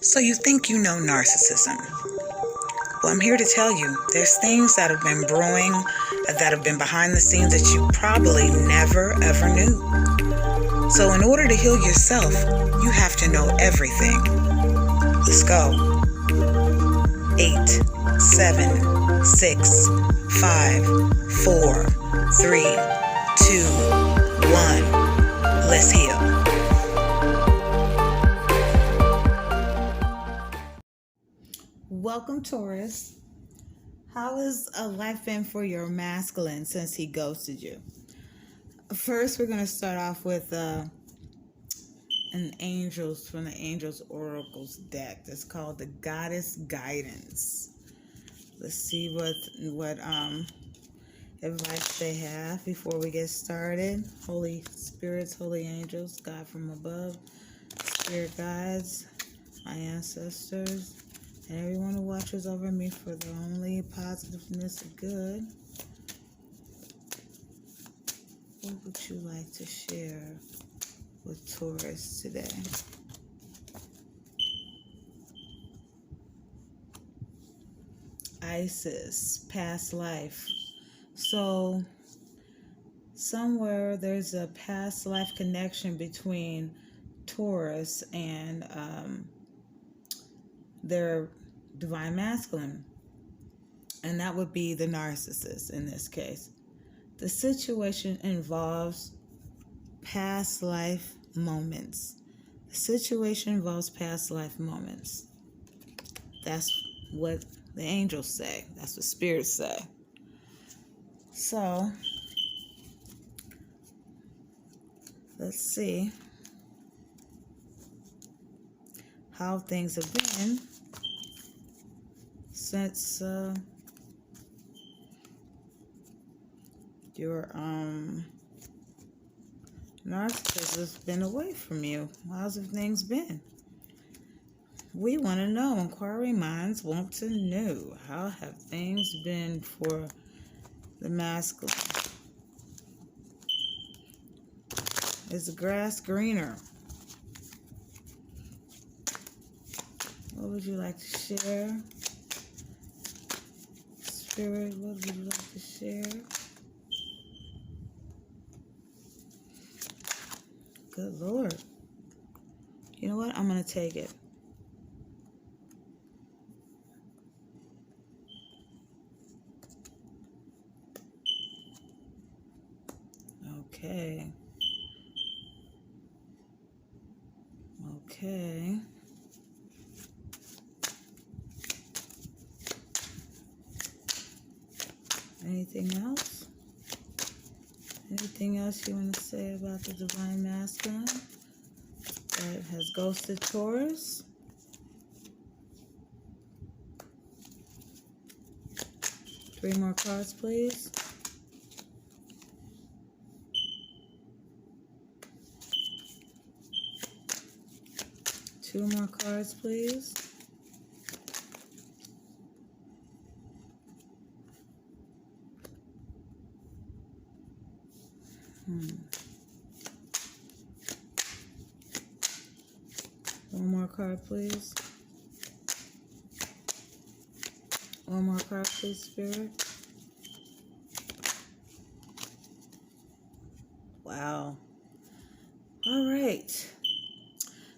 So you think you know narcissism. Well, I'm here to tell you, there's things that have been brewing, that have been behind the scenes that you probably never ever knew. So in order to heal yourself, you have to know everything. Let's go. 8, 7, 6, 5, 4, 3, 2, 1. Let's heal. Welcome, Taurus. How has life been for your masculine since he ghosted you? First, we're going to start off with an angels from the Angels Oracles deck. That's called the Goddess Guidance. Let's see what advice they have before we get started. Holy spirits, holy angels, God from above, spirit guides, my ancestors, and everyone who watches over me for the only positiveness of good. What would you like to share with Taurus today? Isis, past life. So somewhere there's a past life connection between Taurus and their divine masculine, and that would be the narcissist in this case. The situation involves past life moments. The situation involves past life moments. That's what the angels say. That's what spirits say. So, let's see how things have been since your narcissist has been away from you. How's things been? We want to know. Inquiry minds want to know. How have things been for the masculine? Is the grass greener? What would you like to share? Spirit, what would you like to share? Good Lord. You know what? I'm going to take it. Okay. Okay. Anything else? Anything else you want to say about the divine masculine that has ghosted Taurus? Three more cards, please. Two more cards, please. One more card, please. One more card, please, Spirit. Wow. All right.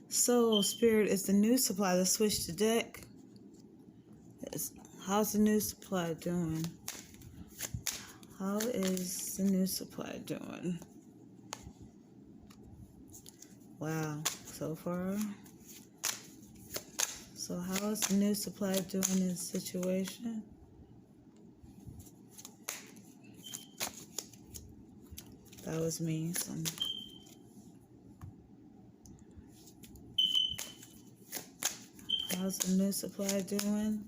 So, Spirit, is the new supply. Let's switch the deck. How's the new supply doing? How is the new supply doing? Wow. So far. So how is the new supply doing in this situation? That was me. How's the new supply doing?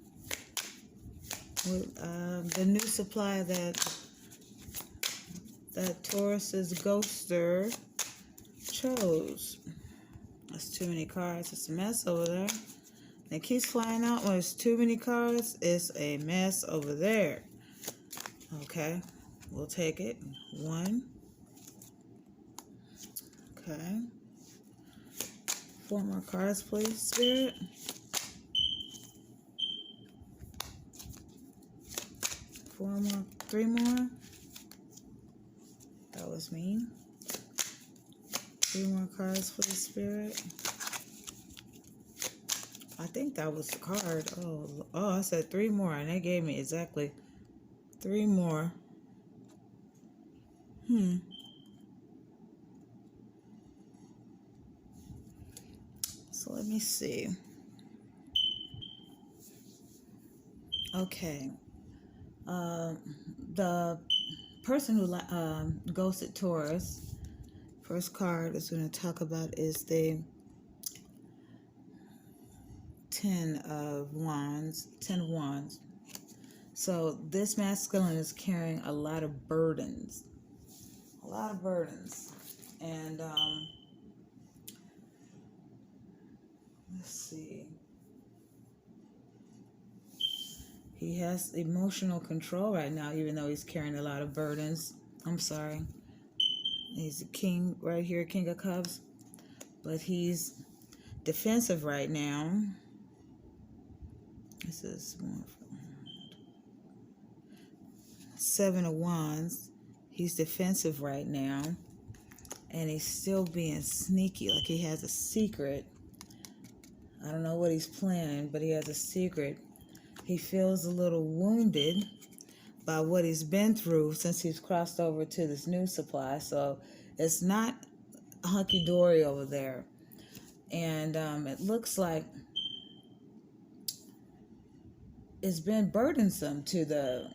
With the new supply that Taurus's ghoster chose. That's too many cards. It's a mess over there. It keeps flying out when it's too many cards. It's a mess over there. Okay, we'll take it. One. Okay. 4 more cards, please, Spirit. 4 more, 3 more. That was me. 3 more cards for the spirit. I think that was the card. Oh, I said 3 more, and they gave me exactly 3 more. So let me see. Okay. The person who ghosted Taurus, first card is going to talk about is the 10 of Wands. So this masculine is carrying a lot of burdens. And let's see. He has emotional control right now, even though he's carrying a lot of burdens. I'm sorry. He's a king right here, King of Cups. But he's defensive right now. This is 7 of Wands. He's defensive right now. And he's still being sneaky, like he has a secret. I don't know what he's planning, but he has a secret. He feels a little wounded by what he's been through since he's crossed over to this new supply. So it's not hunky-dory over there. And it looks like it's been burdensome to the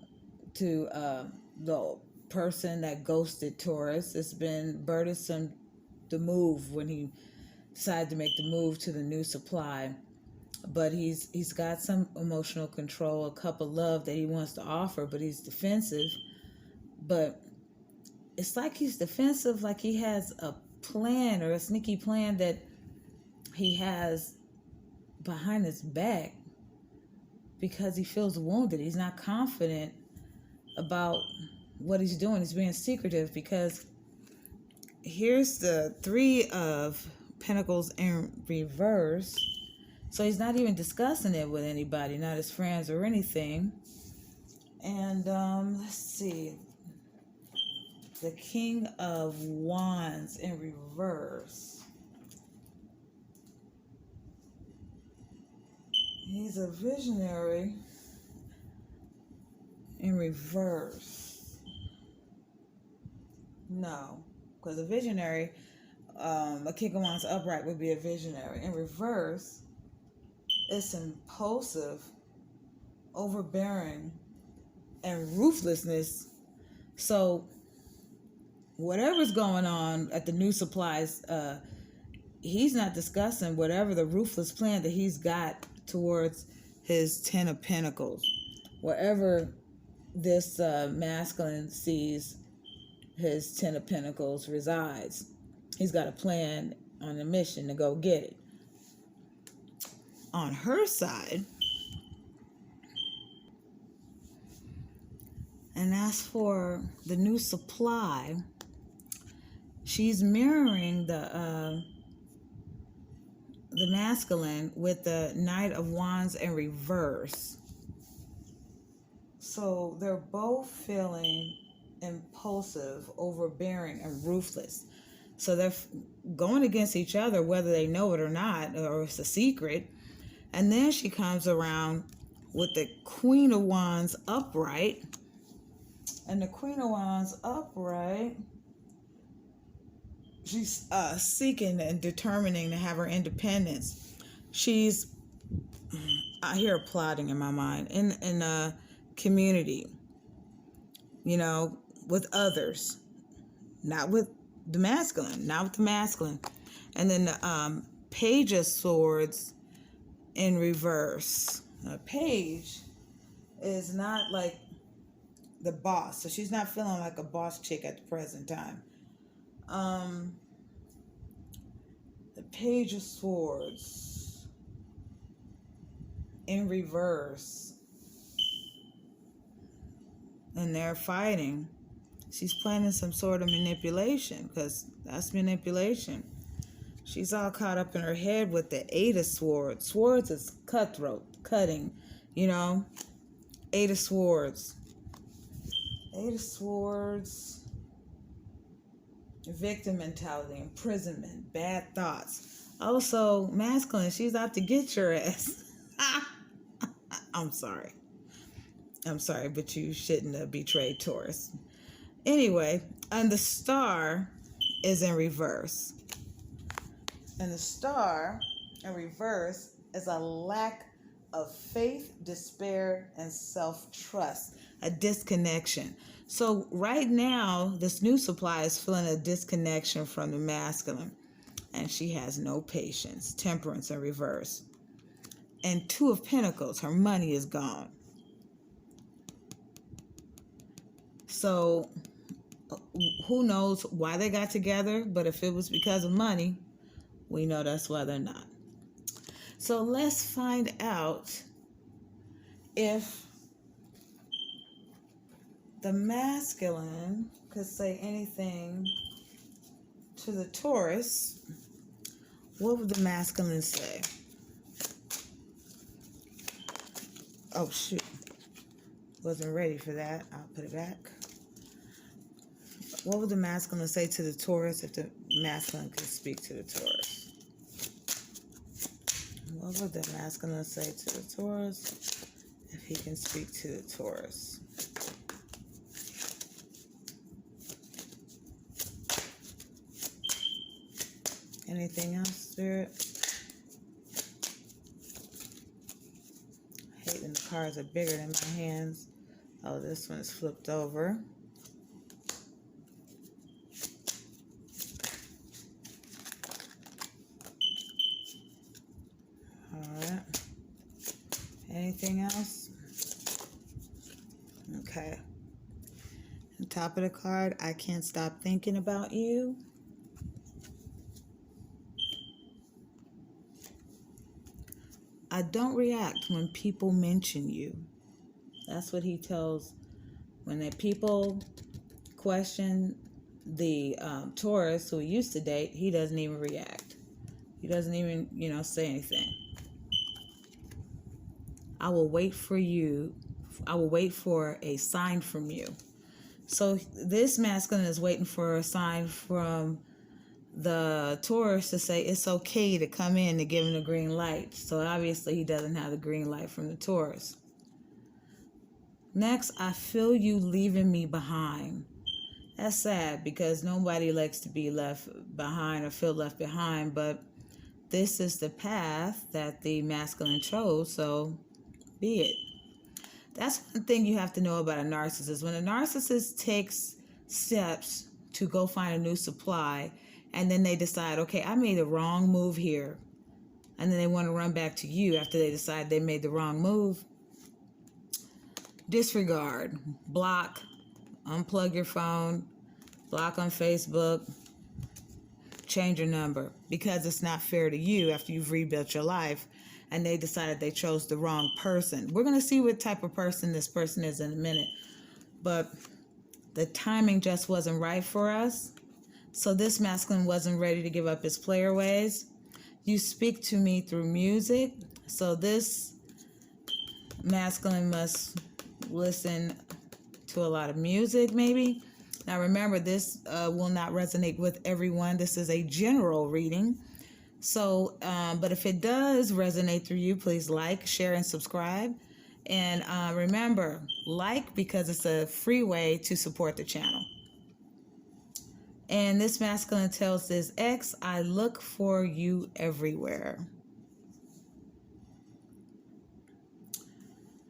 person that ghosted Taurus. It's been burdensome to move when he decided to make the move to the new supply. But he's got some emotional control, a cup of love that he wants to offer, but he's defensive. But it's like he's defensive, like he has a plan or a sneaky plan that he has behind his back because he feels wounded. He's not confident about what he's doing. He's being secretive because here's the 3 of Pentacles in reverse. So he's not even discussing it with anybody, not his friends or anything. And let's see. The King of Wands in reverse. He's a visionary in reverse. No, because a visionary, a King of Wands upright would be a visionary. In reverse, it's impulsive, overbearing, and ruthlessness. So whatever's going on at the new supplies, he's not discussing whatever the ruthless plan that he's got towards his 10 of Pentacles. Wherever this masculine sees his 10 of Pentacles resides, he's got a plan on a mission to go get it. On her side, and as for the new supply, she's mirroring the masculine with the Knight of Wands in reverse. So they're both feeling impulsive, overbearing, and ruthless. So they're going against each other, whether they know it or not, or it's a secret. And then she comes around with the Queen of Wands upright. And the Queen of Wands upright, she's seeking and determining to have her independence. She's, I hear plotting in my mind, in a community, you know, with others, not with the masculine. And then the Page of Swords in reverse. Now, Page is not like the boss, so she's not feeling like a boss chick at the present time. The Page of Swords in reverse, and they're fighting. She's planning some sort of manipulation, because that's manipulation. She's all caught up in her head with the 8 of Swords. Swords is cutthroat, cutting, you know. 8 of Swords. Eight of Swords, victim mentality, imprisonment, bad thoughts. Also, masculine, she's out to get your ass. I'm sorry, but you shouldn't have betrayed Taurus. Anyway, and the star is in reverse. And the star in reverse is a lack of faith, despair, and self-trust, a disconnection. So right now, this new supply is feeling a disconnection from the masculine, and she has no patience. Temperance in reverse. And Two of Pentacles, her money is gone. So who knows why they got together, but if it was because of money, we know that's why they're not. So let's find out if the masculine could say anything to the Taurus. What would the masculine say? Oh, shoot. Wasn't ready for that. I'll put it back. What would the masculine say to the Taurus if the masculine could speak to the Taurus? What would the masculine say to the Taurus if he can speak to the Taurus? Anything else, Spirit? I hate when the cards are bigger than my hands. Oh, this one is flipped over. Alright. Anything else? Okay. On top of the card, I can't stop thinking about you. I don't react when people mention you. That's what he tells. When the people question the Taurus who he used to date, he doesn't even react. He doesn't even, say anything. I will wait for you. I will wait for a sign from you. So this masculine is waiting for a sign from the Taurus to say it's okay to come in to give him the green light. So obviously he doesn't have the green light from the Taurus. Next, I feel you leaving me behind. That's sad because nobody likes to be left behind or feel left behind, but this is the path that the masculine chose, so be it. That's one thing you have to know about a narcissist. When a narcissist takes steps to go find a new supply, and then they decide, okay, I made the wrong move here, and then they want to run back to you after they decide they made the wrong move, disregard, block, unplug your phone, block on Facebook, change your number, because it's not fair to you after you've rebuilt your life and they decided they chose the wrong person. We're going to see what type of person this person is in a minute, but the timing just wasn't right for us. So this masculine wasn't ready to give up his player ways. You speak to me through music. So this masculine must listen to a lot of music, maybe. Now remember, this will not resonate with everyone. This is a general reading. So, but if it does resonate through you, please like, share, and subscribe. And remember, like, because it's a free way to support the channel. And this masculine tells his ex, I look for you everywhere.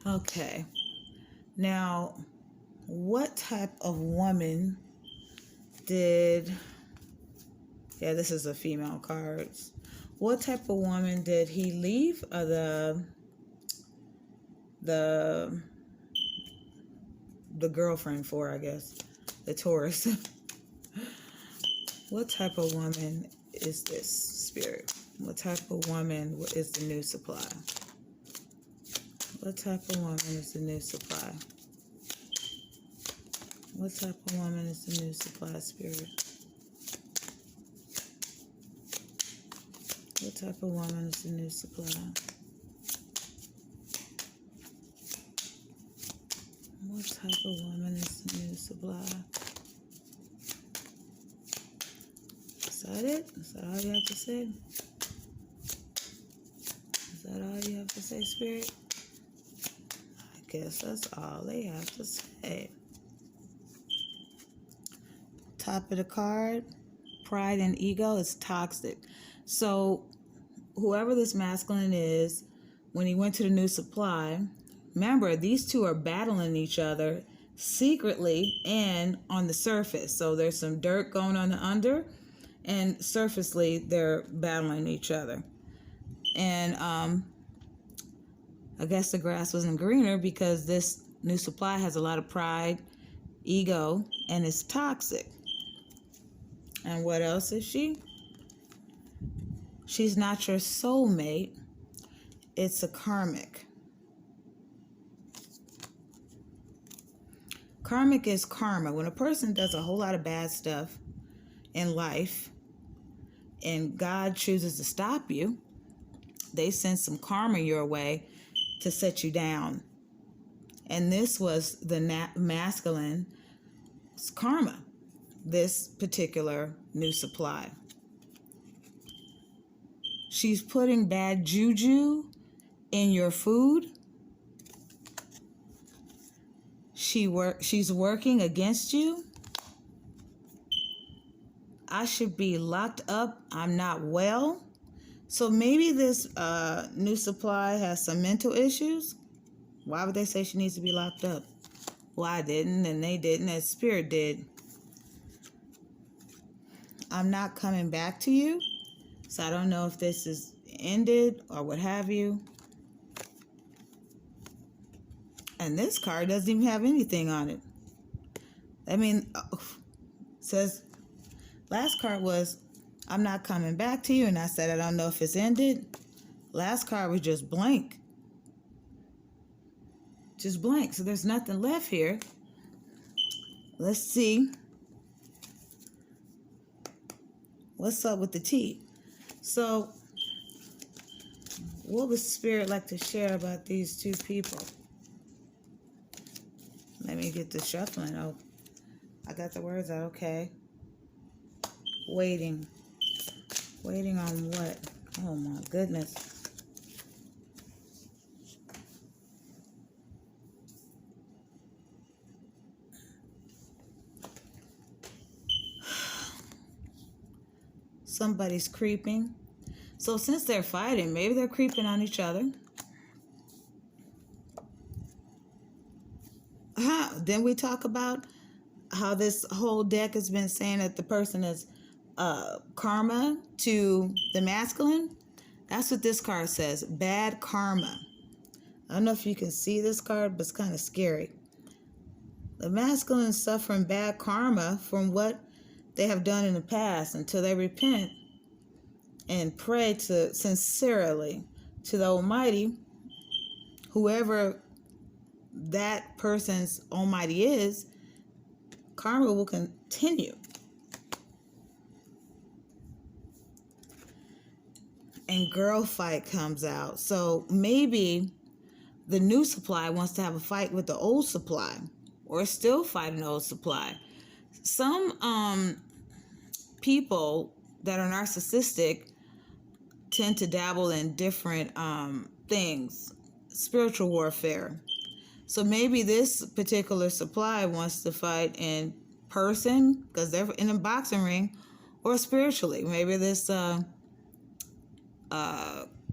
Okay. Now, what type of woman did... Yeah, this is a female card. What type of woman did he leave? The girlfriend for, I guess. The Taurus. What type of woman is this, Spirit? What type of woman is the new supply? What type of woman is the new supply? What type of woman is the new supply, Spirit? What type of woman is the new supply? What type of woman is the new supply? Is that it? Is that all you have to say? Is that all you have to say, Spirit? I guess that's all they have to say. Top of the card, pride and ego is toxic. So whoever this masculine is, when he went to the new supply, remember, these two are battling each other secretly and on the surface. So there's some dirt going on the under, and surfacely they're battling each other. And I guess the grass wasn't greener because this new supply has a lot of pride, ego, and is toxic. And what else is she? She's not your soulmate. It's a karmic. Karmic is karma. When a person does a whole lot of bad stuff in life and God chooses to stop you, they send some karma your way to set you down. And this was the masculine's karma, this particular new supply. She's putting bad juju in your food. She's working against you. I should be locked up. I'm not well. So maybe this new supply has some mental issues. Why would they say she needs to be locked up? Well, I didn't, and they didn't, and Spirit did. I'm not coming back to you. So I don't know if this is ended or what have you. And this card doesn't even have anything on it. I mean, says, last card was, I'm not coming back to you. And I said, I don't know if it's ended. Last card was just blank. Just blank. So there's nothing left here. Let's see. What's up with the tea? So, what would Spirit like to share about these two people? Let me get the shuffling. Oh, I got the words out. Okay. Waiting. Waiting on what? Oh my goodness. Somebody's creeping. So since they're fighting, maybe they're creeping on each other. Then we talk about how this whole deck has been saying that the person is karma to the masculine. That's what this card says. Bad karma. I don't know if you can see this card, but it's kind of scary. The masculine is suffering bad karma from what they have done in the past until they repent and pray to sincerely to the Almighty, whoever that person's Almighty is. Karma will continue. And girl fight comes out. So maybe the new supply wants to have a fight with the old supply, or still fighting the old supply. Some people that are narcissistic tend to dabble in different things, spiritual warfare. So maybe this particular supply wants to fight in person because they're in a boxing ring, or spiritually. Maybe this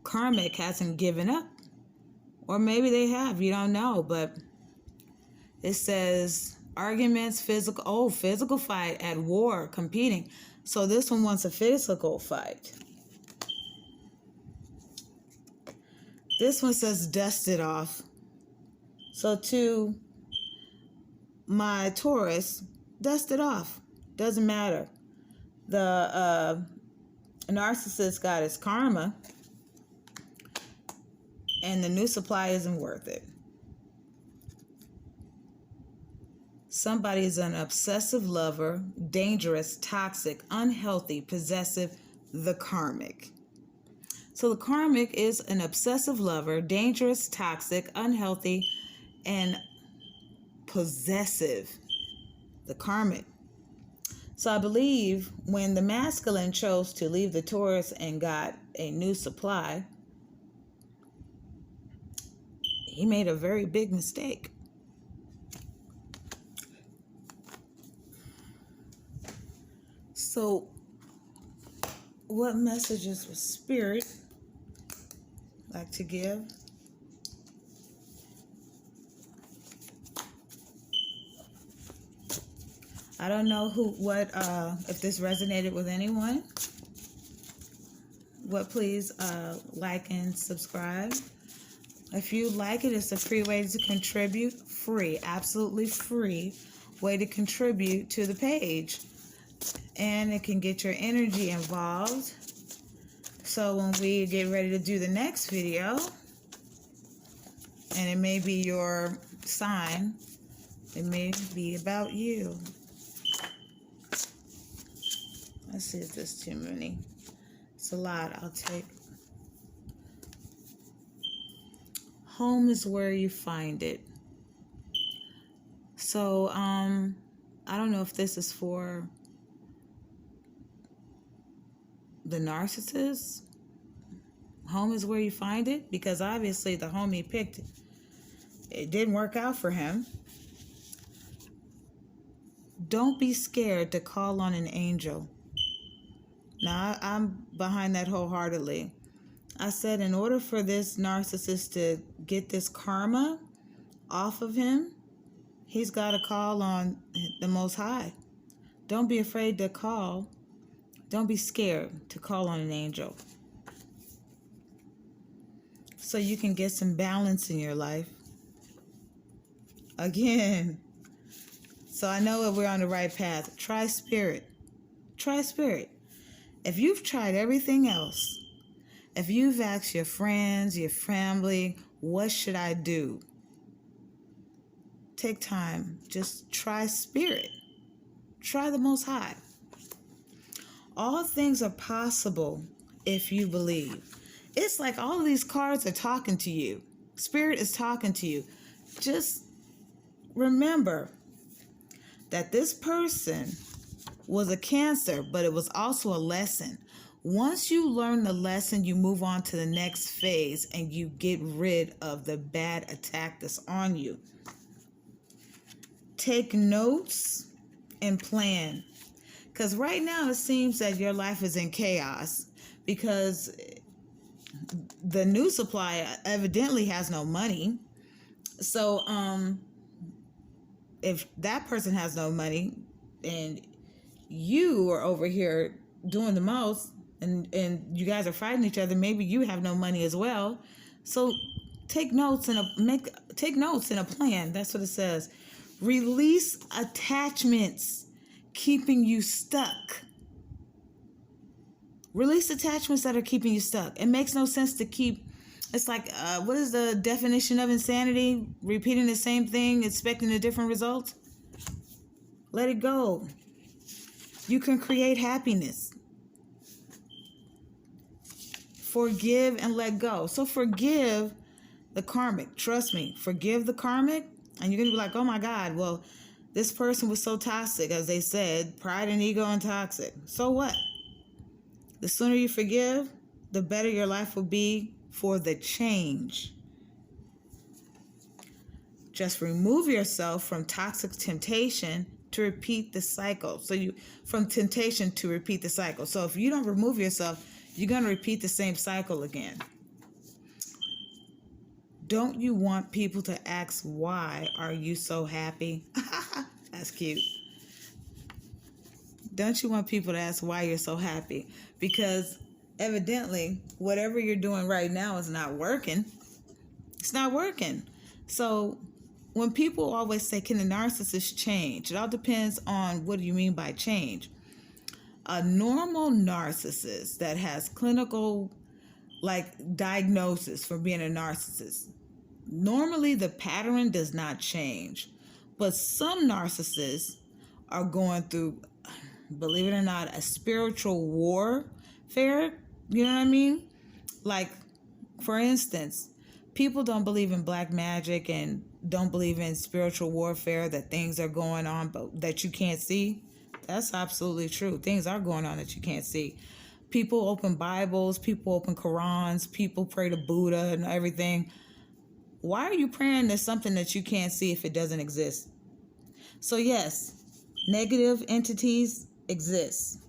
karmic hasn't given up, or maybe they have. You don't know, but it says arguments, physical fight, at war, competing. So this one wants a physical fight. This one says dust it off. So to my Taurus, dust it off. Doesn't matter. The narcissist got his karma, and the new supply isn't worth it. Somebody is an obsessive lover, dangerous, toxic, unhealthy, possessive, the karmic. So the karmic is an obsessive lover, dangerous, toxic, unhealthy, and possessive, the karmic. So I believe when the masculine chose to leave the Taurus and got a new supply, he made a very big mistake. So what messages would Spirit like to give? I don't know if this resonated with anyone. Please like and subscribe. If you like it, it's a free way to contribute. Free, absolutely free way to contribute to the page. And it can get your energy involved. So when we get ready to do the next video, and it may be your sign, it may be about you. Let's see if there's too many. It's a lot. I'll take. Home is where you find it. So, I don't know if this is for the narcissist. Home is where you find it, because obviously the home he picked, it didn't work out for him. Don't be scared to call on an angel. Now, I'm behind that wholeheartedly. I said in order for this narcissist to get this karma off of him, he's got to call on the Most High. Don't be afraid to call. Don't be scared to call on an angel. So you can get some balance in your life. Again. So I know that we're on the right path. Try Spirit. Try Spirit. If you've tried everything else, if you've asked your friends, your family, what should I do? Take time. Just try Spirit. Try the Most High. All things are possible if you believe. It's like all of these cards are talking to you. Spirit is talking to you. Just remember that this person was a Cancer, but it was also a lesson. Once you learn the lesson, you move on to the next phase and you get rid of the bad attack that's on you. Take notes and plan. Because right now it seems that your life is in chaos because the new supply evidently has no money. So if that person has no money and you are over here doing the most and you guys are fighting each other, maybe you have no money as well. So take notes and take notes in a plan. That's what it says. Release attachments keeping you stuck. Release attachments that are keeping you stuck. It makes no sense to keep. It's like, what is the definition of insanity? Repeating the same thing, expecting a different result? Let it go. You can create happiness. Forgive and let go. So forgive the karmic. Trust me. Forgive the karmic. And you're going to be like, oh my God, well, this person was so toxic, as they said, pride and ego and toxic. So what? The sooner you forgive, the better your life will be for the change. Just remove yourself from toxic temptation to repeat the cycle. From temptation to repeat the cycle. So if you don't remove yourself, you're going to repeat the same cycle again. Don't you want people to ask, why are you so happy? That's cute. Don't you want people to ask why you're so happy? Because evidently, whatever you're doing right now is not working. It's not working. So when people always say, can the narcissist change? It all depends on what do you mean by change. A normal narcissist that has clinical diagnosis for being a narcissist, normally the pattern does not change. But some narcissists are going through, believe it or not, a spiritual warfare. You know what I mean? Like, for instance, people don't believe in black magic and don't believe in spiritual warfare, that things are going on but that you can't see. That's absolutely true. Things are going on that you can't see. People open Bibles, people open Qurans, people pray to Buddha and everything. Why are you praying to something that you can't see if it doesn't exist? So yes, negative entities exist.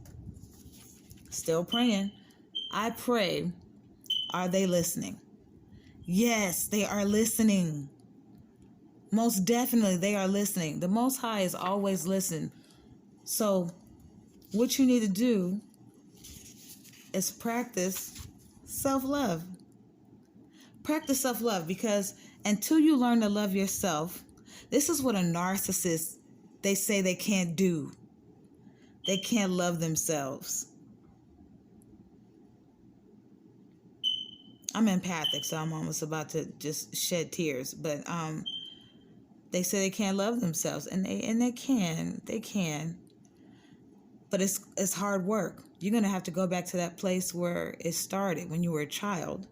Still praying. I pray, are they listening? Yes, they are listening. Most definitely they are listening. The Most High is always listening. So what you need to do is practice self-love. Practice self-love, because until you learn to love yourself, this is what a narcissist, they say they can't do. They can't love themselves. I'm empathic, so I'm almost about to just shed tears. But they say they can't love themselves, and they can. But it's hard work. You're gonna have to go back to that place where it started when you were a child,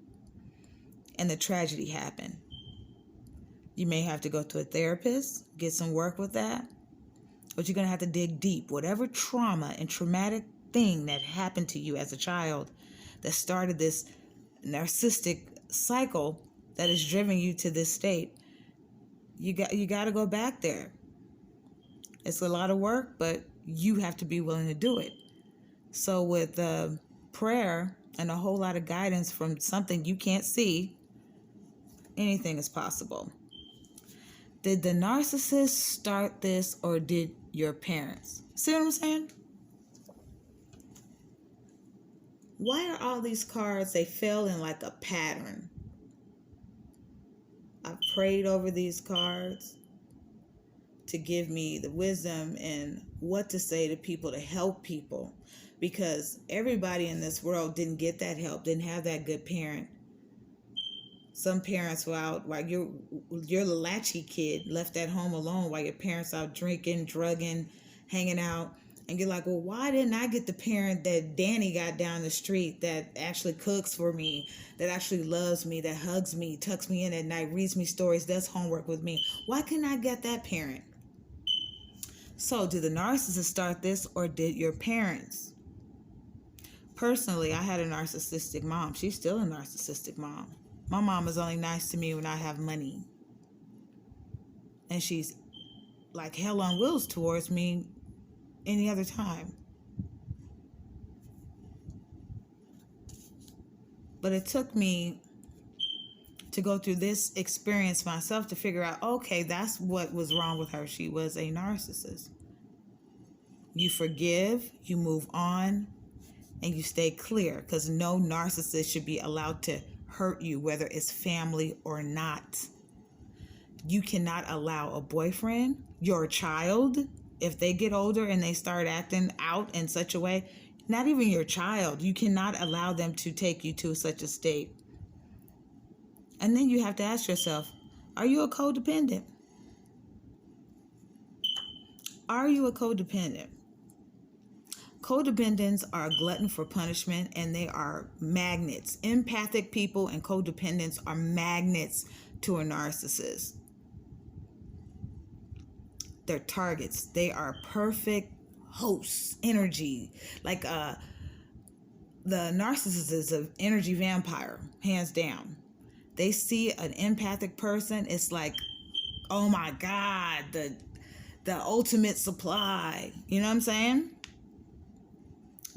and the tragedy happened. You may have to go to a therapist, get some work with that, but you're gonna have to dig deep. Whatever trauma and traumatic thing that happened to you as a child that started this narcissistic cycle that has driven you to this state, you got to go back there. It's a lot of work, but you have to be willing to do it. So with prayer and a whole lot of guidance from something you can't see, anything is possible. Did the narcissist start this, or did your parents? See what I'm saying? Why are all these cards, they fell in like a pattern? I've prayed over these cards to give me the wisdom and what to say to people to help people, because everybody in this world didn't get that help, didn't have that good parent. Some parents were out while you're the latchy kid, left at home alone while your parents out drinking, drugging, hanging out. And you're like, well, why didn't I get the parent that Danny got down the street, that actually cooks for me, that actually loves me, that hugs me, tucks me in at night, reads me stories, does homework with me? Why couldn't I get that parent? So did the narcissist start this, or did your parents? Personally, I had a narcissistic mom. She's still a narcissistic mom. My mom is only nice to me when I have money. And she's like hell on wheels towards me any other time. But it took me to go through this experience myself to figure out, okay, that's what was wrong with her. She was a narcissist. You forgive, you move on, and you stay clear, because no narcissist should be allowed to hurt you, whether it's family or not. You cannot allow a boyfriend, your child, if they get older and they start acting out in such a way, not even your child, you cannot allow them to take you to such a state. And then you have to ask yourself, are you a codependent? Are you a codependent? Codependents are a glutton for punishment, and they are magnets. Empathic people and codependents are magnets to a narcissist. They're targets. They are perfect hosts, energy. Like the narcissist is an energy vampire, hands down. They see an empathic person, it's like, oh my God, the ultimate supply. You know what I'm saying?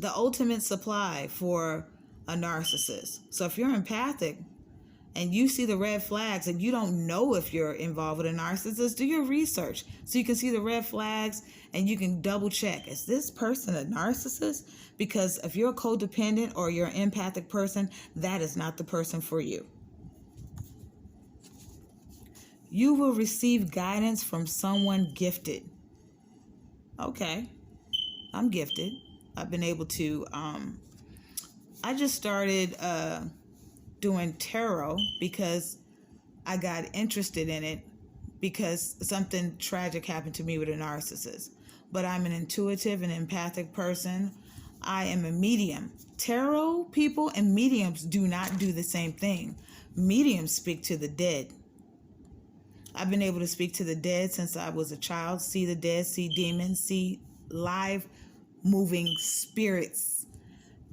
The ultimate supply for a narcissist. So if you're empathic and you see the red flags and you don't know if you're involved with a narcissist, do your research so you can see the red flags and you can double check. Is this person a narcissist? Because if you're a codependent or you're an empathic person, that is not the person for you. You will receive guidance from someone gifted. Okay, I'm gifted. I've been able to, I just started doing tarot because I got interested in it because something tragic happened to me with a narcissist. But I'm an intuitive and empathic person. I am a medium. Tarot people and mediums do not do the same thing. Mediums speak to the dead. I've been able to speak to the dead since I was a child, see the dead, see demons, see live moving spirits.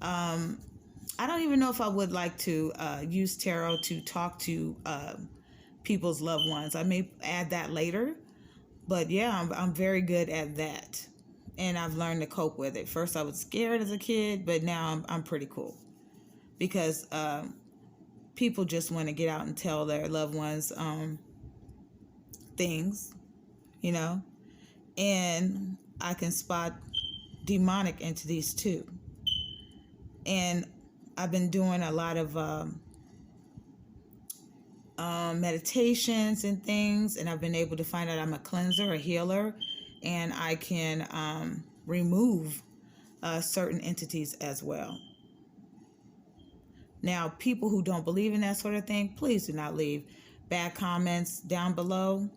I don't even know if I would like to use tarot to talk to people's loved ones. I may add that later, but yeah, I'm very good at that, and I've learned to cope with it. First, I was scared as a kid, but now I'm pretty cool because people just want to get out and tell their loved ones things, you know, and I can spot demonic entities too. And I've been doing a lot of meditations and things, and I've been able to find out I'm a cleanser, a healer, and I can remove certain entities as well. Now, people who don't believe in that sort of thing, please do not leave bad comments down below,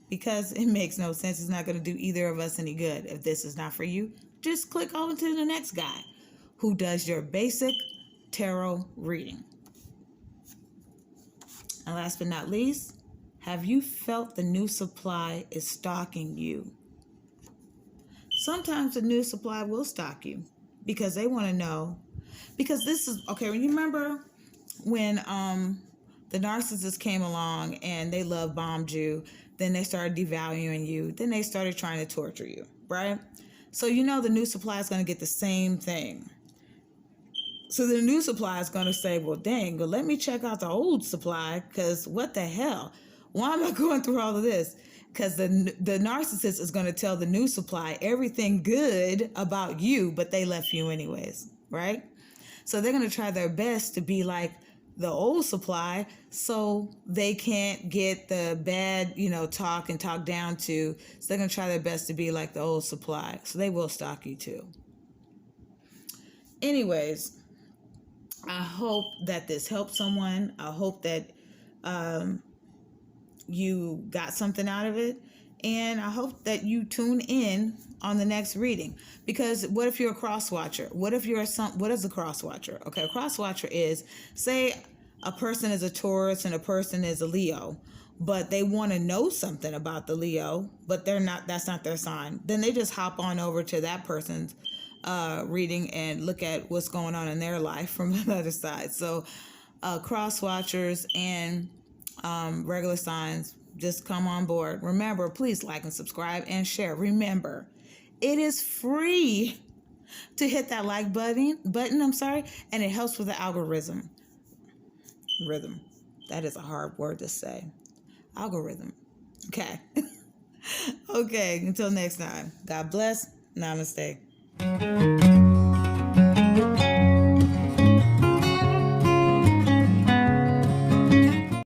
because it makes no sense. It's not going to do either of us any good. If this is not for you, just click over to the next guy who does your basic tarot reading. And last but not least, have you felt the new supply is stalking you? Sometimes the new supply will stalk you because they want to know. Because this is, okay, when you remember when the narcissist came along and they love bombed you, then they started devaluing you, then they started trying to torture you, right? So you know the new supply is going to get the same thing. So the new supply is going to say, well, dang, well, let me check out the old supply, because what the hell? Why am I going through all of this? Because the narcissist is going to tell the new supply everything good about you, but they left you anyways, right? So they're going to try their best to be like the old supply so they can't get the bad, talk and talk down to. So they're going to try their best to be like the old supply. So they will stalk you too. Anyways, I hope that this helped someone. I hope that you got something out of it. And I hope that you tune in on the next reading. Because what if you're a cross watcher? What is a cross watcher? Okay, a cross watcher is, say a person is a Taurus and a person is a Leo, but they want to know something about the Leo, but that's not their sign. Then they just hop on over to that person's reading and look at what's going on in their life from the other side. So cross watchers and regular signs, just come on board. Remember, please like and subscribe and share. Remember, it is free to hit that like button, and it helps with the algorithm. That is a hard word to say. Algorithm. Okay. Okay, until next time. God bless. Namaste.